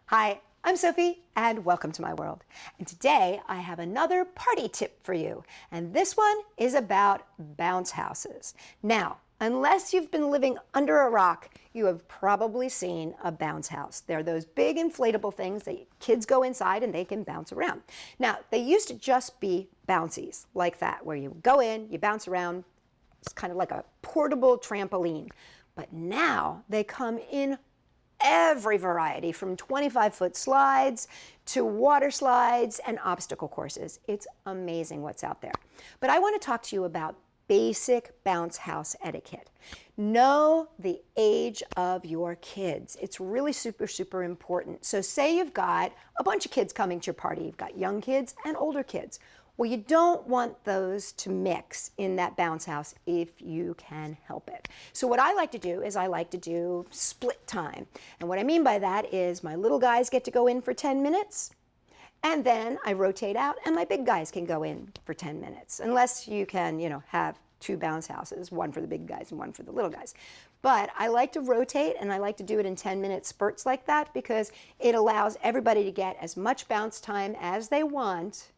Hi, I'm Sophie, and welcome to my world. And today I have another party tip for you, and this one is about bounce houses. Now, unless you've been living under a rock, you have probably seen a bounce house. They're those big inflatable things that kids go inside and they can bounce around. Now, they used to just be bouncies like that, where you go in, you bounce around. It's kind of like a portable trampoline. But now they come in every variety, from 25-foot slides to water slides and obstacle courses. It's amazing what's out there. But I want to talk to you about basic bounce house etiquette. Know the age of your kids. It's really super important. So say you've got a bunch of kids coming to your party. You've got young kids and older kids. Well, you don't want those to mix in that bounce house if you can help it. So what I like to do is I like to do split time. And what I mean by that is my little guys get to go in for 10 minutes, and then I rotate out and my big guys can go in for 10 minutes. Unless you can, have two bounce houses, one for the big guys and one for the little guys. But I like to rotate, and I like to do it in 10-minute spurts like that, because it allows everybody to get as much bounce time as they want.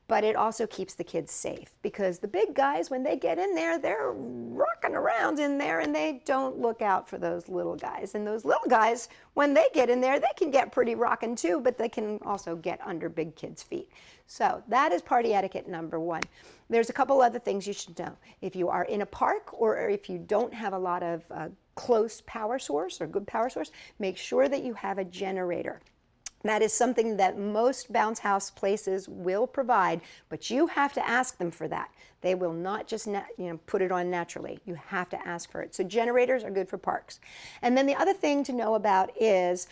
But it also keeps the kids safe, because the big guys, when they get in there, they're rocking around in there and they don't look out for those little guys. And those little guys, when they get in there, they can get pretty rocking too, but they can also get under big kids' feet. So that is party etiquette number one. There's a couple other things you should know. If you are in a park, or if you don't have a lot of close power source or good power source, make sure that you have a generator. That is something that most bounce house places will provide, but you have to ask them for that. They will not just put it on naturally. You have to ask for it. So generators are good for parks. And then the other thing to know about is,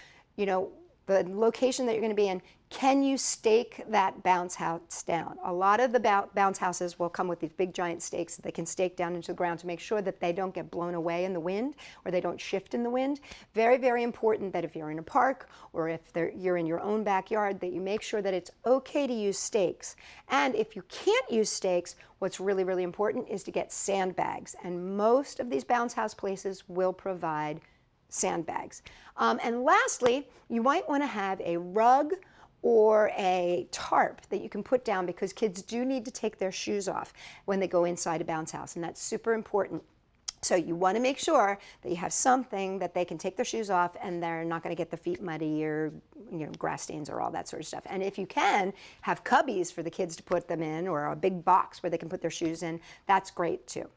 the location that you're going to be in. Can you stake that bounce house down? A lot of the bounce houses will come with these big giant stakes that they can stake down into the ground to make sure that they don't get blown away in the wind, or they don't shift in the wind. Very important that if you're in a park, or if you're in your own backyard, that you make sure that it's okay to use stakes. And if you can't use stakes, what's really important is to get sandbags. And most of these bounce house places will provide sandbags. And lastly, you might want to have a rug or a tarp that you can put down, because kids do need to take their shoes off when they go inside a bounce house, and that's super important. So you want to make sure that you have something that they can take their shoes off and they're not going to get their feet muddy, or grass stains or all that sort of stuff. And if you can have cubbies for the kids to put them in, or a big box where they can put their shoes in, that's great too.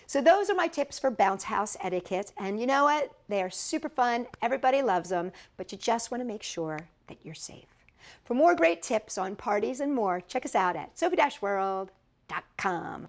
So those are my tips for bounce house etiquette, and you know what? They are super fun. Everybody loves them, but you just want to make sure that you're safe. For more great tips on parties and more, check us out at Sophie-World.com.